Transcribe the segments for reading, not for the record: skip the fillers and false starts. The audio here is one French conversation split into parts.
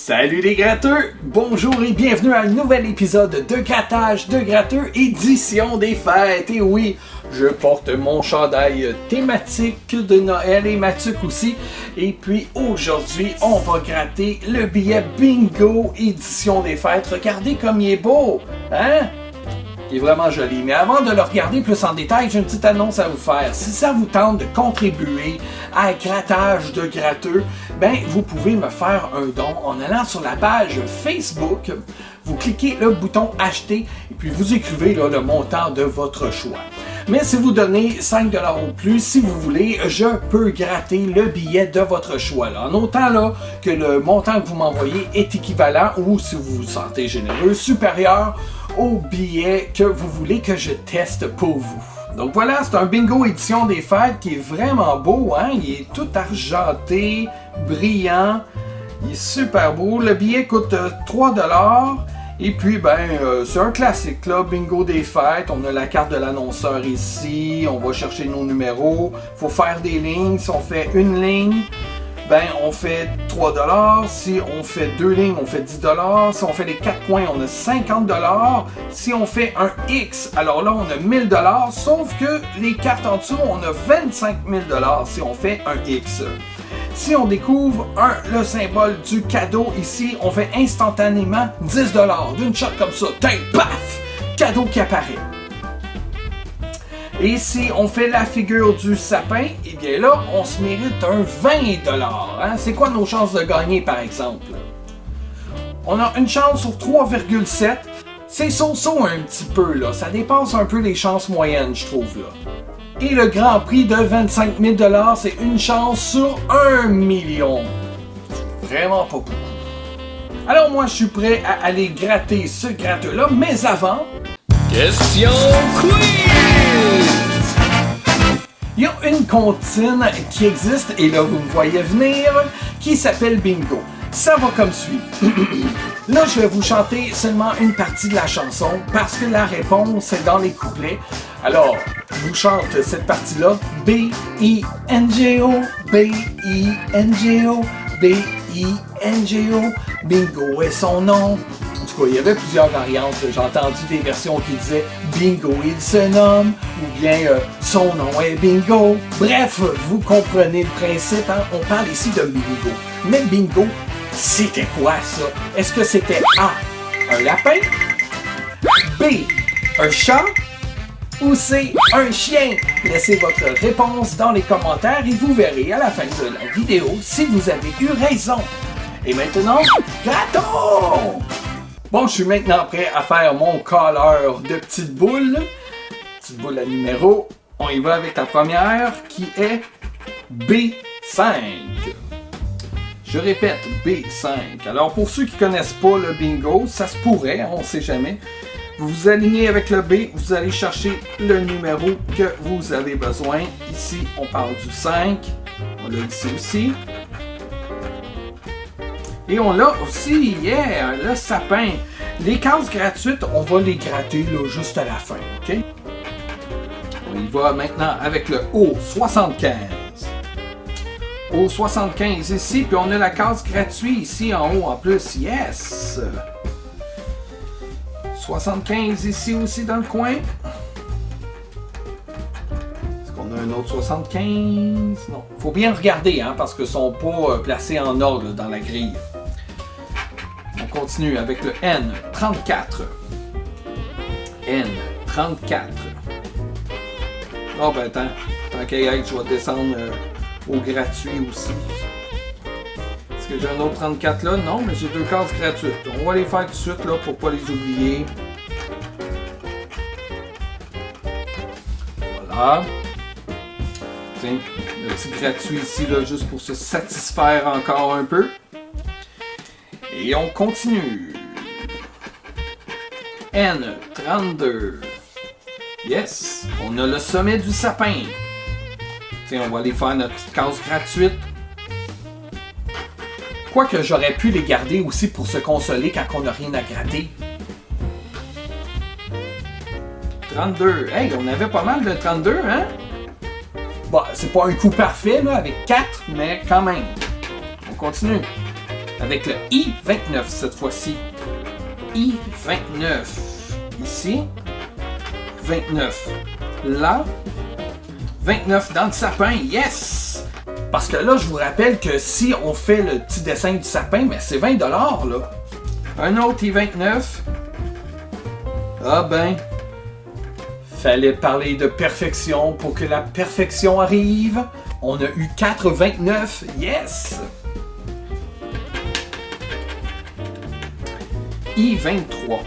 Salut les gratteux! Bonjour et bienvenue à un nouvel épisode de Grattage de gratteux, édition des fêtes. Et oui, je porte mon chandail thématique de Noël et Mathieu aussi. Et puis aujourd'hui, on va gratter le billet Bingo édition des fêtes. Regardez comme il est beau! Hein? Il est vraiment joli. Mais avant de le regarder plus en détail, j'ai une petite annonce à vous faire. Si ça vous tente de contribuer à Grattage de gratteux, ben vous pouvez me faire un don en allant sur la page Facebook. Vous cliquez le bouton acheter et puis vous écrivez là, le montant de votre choix. Mais si vous donnez 5$ ou plus, si vous voulez, je peux gratter le billet de votre choix. Là. En autant là, que le montant que vous m'envoyez est équivalent ou, si vous vous sentez généreux, supérieur au billet que vous voulez que je teste pour vous. Donc voilà, c'est un bingo édition des fêtes qui est vraiment beau. Hein? Il est tout argenté, brillant. Il est super beau. Le billet coûte 3$. Et puis, c'est un classique, là, bingo des fêtes. On a la carte de l'annonceur ici. On va chercher nos numéros. Il faut faire des lignes. Si on fait une ligne, on fait 3$. Si on fait deux lignes, on fait 10$. Si on fait les 4 coins, on a 50$. Si on fait un X, alors là, on a 1000$. Sauf que les cartes en dessous, on a 25 000$ si on fait un X. Si on découvre le symbole du cadeau ici, on fait instantanément 10$ d'une shot comme ça. Paf! Cadeau qui apparaît. Et si on fait la figure du sapin, eh bien là, on se mérite un 20$. Hein? C'est quoi nos chances de gagner, par exemple? On a une chance sur 3,7. C'est so-so un petit peu, là. Ça dépasse un peu les chances moyennes, je trouve, là. Et le grand prix de 25 000$, c'est une chance sur 1 million. Vraiment pas beaucoup. Alors moi, je suis prêt à aller gratter ce gratteux-là, mais avant... Question quiz! Il y a une comptine qui existe, et là vous me voyez venir, qui s'appelle Bingo. Ça va comme suit. Là, je vais vous chanter seulement une partie de la chanson, parce que la réponse est dans les couplets. Alors, je vous chante cette partie-là. B-I-N-G-O, B-I-N-G-O, B-I-N-G-O, Bingo est son nom. En tout cas, il y avait plusieurs variantes. J'ai entendu des versions qui disaient Bingo il se nomme, ou bien son nom est Bingo. Bref, vous comprenez le principe, hein? On parle ici de Bingo. Mais Bingo, c'était quoi ça? Est-ce que c'était A, un lapin, B, un chat, ou C, un chien? Laissez votre réponse dans les commentaires et vous verrez à la fin de la vidéo si vous avez eu raison. Et maintenant, grattons! Bon, je suis maintenant prêt à faire mon colleur de petites boules. Petite boule à numéro. On y va avec la première qui est B5. Je répète, B5. Alors, pour ceux qui ne connaissent pas le bingo, ça se pourrait, hein, on ne sait jamais. Vous vous alignez avec le B, vous allez chercher le numéro que vous avez besoin. Ici, on parle du 5. On l'a ici aussi. Et on l'a aussi, yeah, le sapin. Les cases gratuites, on va les gratter là, juste à la fin, ok? On y va maintenant avec le O75. O75 ici, puis on a la case gratuite ici en haut en plus, yes! 75 ici aussi dans le coin. Est-ce qu'on a un autre 75? Non. Il faut bien regarder, hein, parce qu'ils ne sont pas placés en ordre là, dans la grille. On continue avec le N34. N34. Oh ben attends. Tant qu'à y être, je vais descendre au gratuit aussi. Est-ce que j'ai un autre 34 là? Non, mais j'ai deux cases gratuites. On va les faire tout de suite là pour ne pas les oublier. Voilà. Tiens, le petit gratuit ici là, juste pour se satisfaire encore un peu. Et on continue. N32. Yes, on a le sommet du sapin. Tiens, on va aller faire notre petite case gratuite. Quoique j'aurais pu les garder aussi pour se consoler quand on n'a rien à gratter. 32. Hey, on avait pas mal de 32, hein? Bon, c'est pas un coup parfait, là, avec 4, mais quand même. On continue. avec le I29 cette fois-ci. I29. Ici. 29 là. 29 dans le sapin. Yes! Parce que là, je vous rappelle que si on fait le petit dessin du sapin, mais c'est 20 $, là. Un autre I29. Ah ben, fallait parler de perfection pour que la perfection arrive. On a eu 4,29. Yes! I23.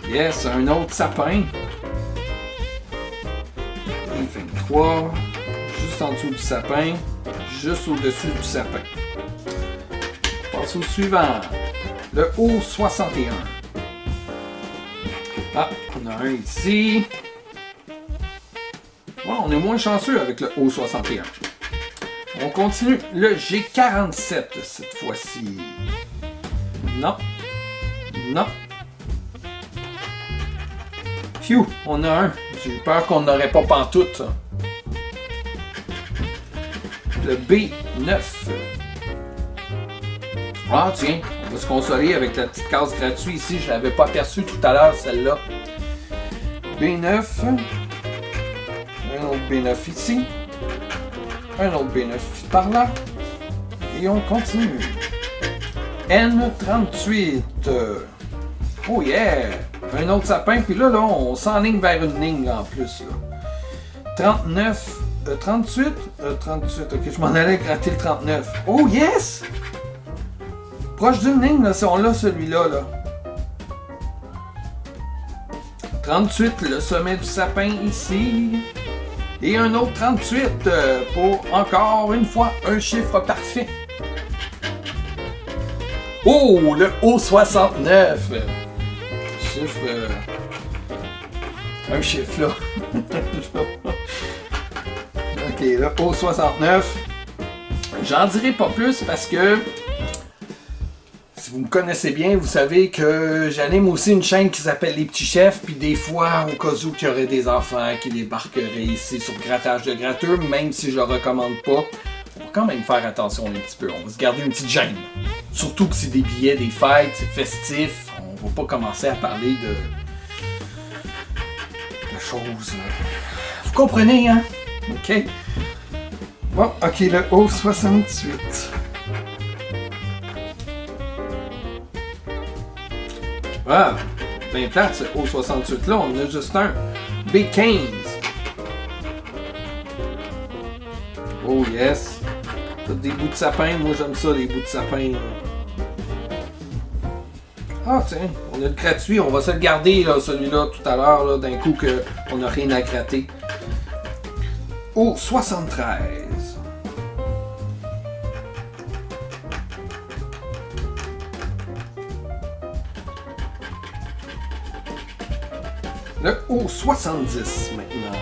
Yes, un autre sapin. I23. Juste en dessous du sapin. Juste au-dessus du sapin. On passe au suivant. Le O61. Ah, on a un ici. Ouais, on est moins chanceux avec le O61. On continue. Le G47 cette fois-ci. Non. Non. Phew, on a un. J'ai eu peur qu'on n'aurait pas pantoute, ça. Le B9. Ah, tiens, on va se consoler avec la petite case gratuite ici. Je ne l'avais pas aperçue tout à l'heure, celle-là. B9. Un autre B9 ici. Un autre B9 par là. Et on continue. N38. Oh yeah! Un autre sapin, puis là, on s'enligne vers une ligne en plus. Là. 39, 38, 38, ok, je m'en allais gratter le 39. Oh yes! Proche d'une ligne, là, si on l'a celui-là. Là. 38, le sommet du sapin ici. Et un autre 38 pour encore une fois un chiffre parfait. Oh, le O69! Chiffre. Un chiffre là. Ok, le O69. J'en dirai pas plus parce que si vous me connaissez bien, vous savez que j'anime aussi une chaîne qui s'appelle Les Petits Chefs. Puis des fois, au cas où il y aurait des enfants qui débarqueraient ici sur Grattage de Gratteux, même si je le recommande pas, on va quand même faire attention un petit peu. On va se garder une petite gêne. Surtout que c'est des billets, des fêtes, c'est festif. On va pas commencer à parler de choses. Vous comprenez, hein? Ok. Bon, ok, le O68. Ah, bien plate ce O68 là, on a juste un B15. Oh yes. T'as des bouts de sapin, moi j'aime ça, les bouts de sapin. Là. Ah tiens, on a le gratuit, on va se le garder là, celui-là tout à l'heure, d'un coup qu'on n'a rien à gratter. O73. Le O70 maintenant.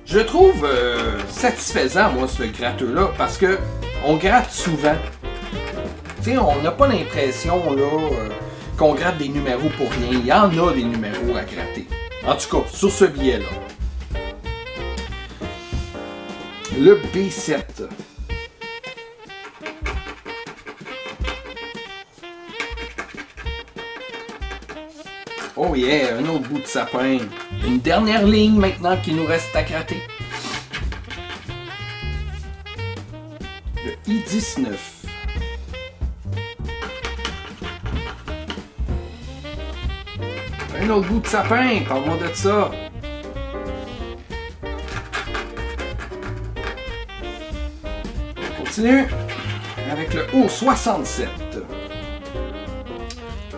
Je trouve satisfaisant, moi, ce gratteux-là, parce que on gratte souvent. Tu sais, on n'a pas l'impression là qu'on gratte des numéros pour rien. Il y en a des numéros à gratter. En tout cas, sur ce billet-là. Le B7. Oh yeah, un autre bout de sapin. Une dernière ligne maintenant qu'il nous reste à gratter. Le I19. Un autre bout de sapin, parle-moi de ça. On continue avec le O67.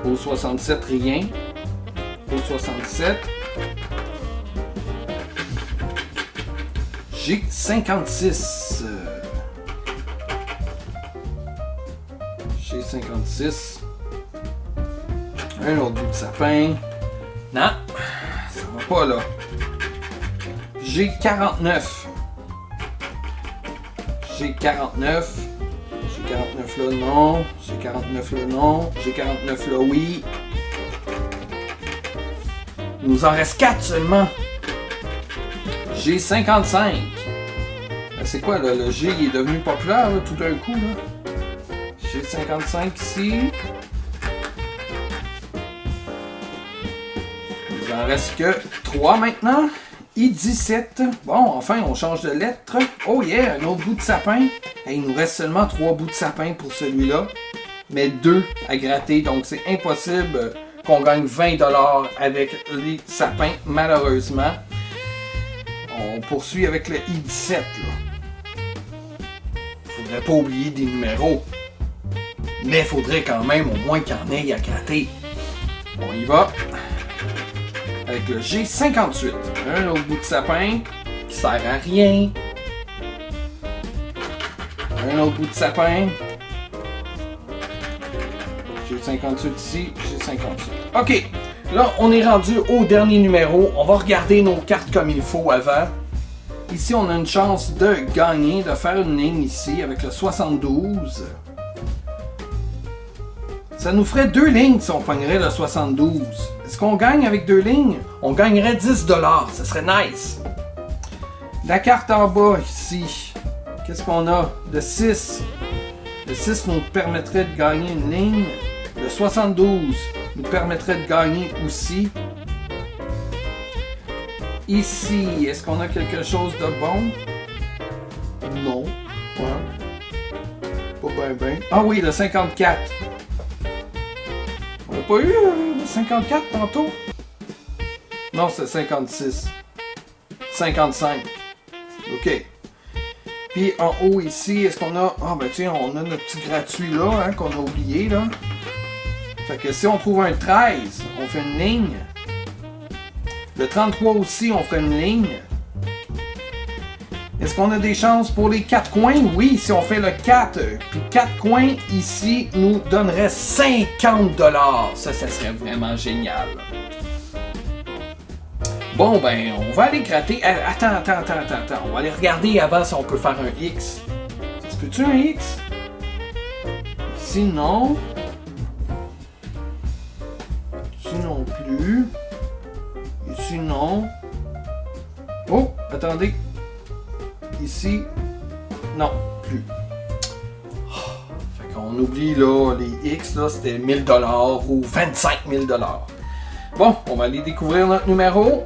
O67, rien. O67. G56. G56. Un autre bout de sapin. Non, ça va pas là. G49. G49. G49 là, non. G49 là, non. G49 là, oui. Il nous en reste 4 seulement. G55. c'est quoi là? Le G il est devenu populaire là, tout d'un coup là. G55 ici. Il en reste que 3 maintenant. I17. Bon, enfin, on change de lettre. Oh yeah, un autre bout de sapin. Et il nous reste seulement 3 bouts de sapin pour celui-là. Mais 2 à gratter. Donc, c'est impossible qu'on gagne 20$ avec les sapins, malheureusement. On poursuit avec le I17. Là. Faudrait pas oublier des numéros. Mais faudrait quand même au moins qu'il y en ait à gratter. On y va. Avec le G58. Un autre bout de sapin qui sert à rien. Un autre bout de sapin. G58 ici, G58. OK. Là, on est rendu au dernier numéro. On va regarder nos cartes comme il faut avant. Ici, on a une chance de gagner, de faire une ligne ici avec le 72. Ça nous ferait 2 lignes si on pognerait le 72. Est-ce qu'on gagne avec 2 lignes? On gagnerait 10$. Ça serait nice. La carte en bas, ici. Qu'est-ce qu'on a? Le 6. Le 6 nous permettrait de gagner une ligne. Le 72 nous permettrait de gagner aussi. Ici, est-ce qu'on a quelque chose de bon? Non. Ouais. Pas ben. Ah oui, le 54. On n'a pas eu le 54 tantôt? Non, c'est 56. 55. OK. Puis en haut ici, est-ce qu'on a... Ah ben tiens, on a notre petit gratuit là, hein, qu'on a oublié là. Fait que si on trouve un 13, on fait une ligne. Le 33 aussi, on ferait une ligne. Est-ce qu'on a des chances pour les 4 coins? Oui, si on fait le 4, puis 4 coins ici nous donnerait 50$. Ça serait vraiment génial. Bon, ben, on va aller gratter. Attends. On va aller regarder avant si on peut faire un X. Ça se peut-tu un X? Ici, non. Ici, non plus. Ici, non. Oh, attendez. Ici, non, plus. Fait qu'on oublie là, les X, là, c'était 1000$ ou 25 000$. Bon, on va aller découvrir notre numéro.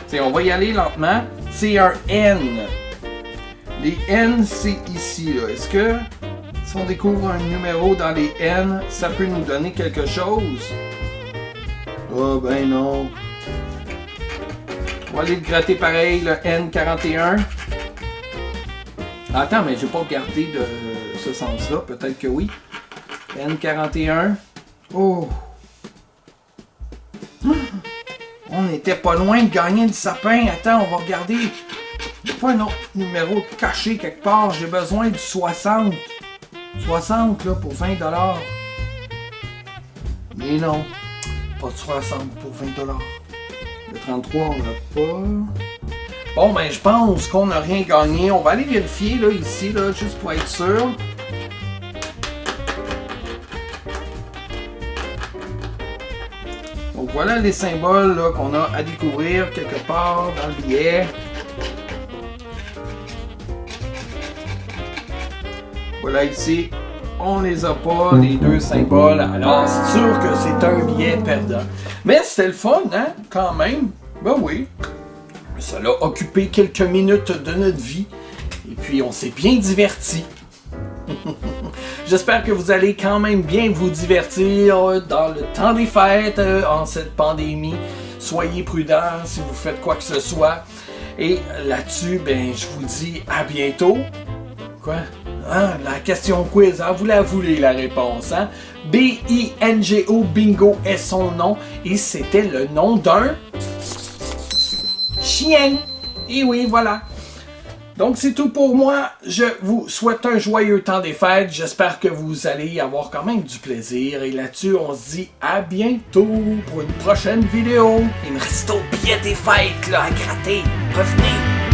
T'sais, on va y aller lentement. C'est un N. Les N, c'est ici. Est-ce que si on découvre un numéro dans les N, ça peut nous donner quelque chose? Oh, ben non. On va aller le gratter pareil, le N41. Attends, mais j'ai pas regardé de ce sens-là. Peut-être que oui. N41. Oh! On n'était pas loin de gagner le sapin. Attends, on va regarder. Il n'y a pas un autre numéro caché quelque part. J'ai besoin du 60. 60 là, pour 20$. Mais non. Pas de 60 pour 20$. Le 33, on n'a pas. Bon, ben, je pense qu'on n'a rien gagné. On va aller vérifier, là, ici, là, juste pour être sûr. Donc, voilà les symboles, là, qu'on a à découvrir quelque part dans le billet. Voilà, ici, on les a pas, les 2 symboles. Alors, c'est sûr que c'est un billet perdant. Mais c'était le fun, hein, quand même. Ben oui. Ça l'a occupé quelques minutes de notre vie. Et puis, on s'est bien divertis. J'espère que vous allez quand même bien vous divertir dans le temps des fêtes, en cette pandémie. Soyez prudents si vous faites quoi que ce soit. Et là-dessus, ben, je vous dis à bientôt. Quoi? Hein? La question quiz, hein? Vous la voulez la réponse, hein? B-I-N-G-O, Bingo est son nom. Et c'était le nom d'un... chien. Et oui, voilà. Donc, c'est tout pour moi. Je vous souhaite un joyeux temps des fêtes. J'espère que vous allez avoir quand même du plaisir. Et là-dessus, on se dit à bientôt pour une prochaine vidéo. Il me reste au billet des fêtes là, à gratter. Revenez.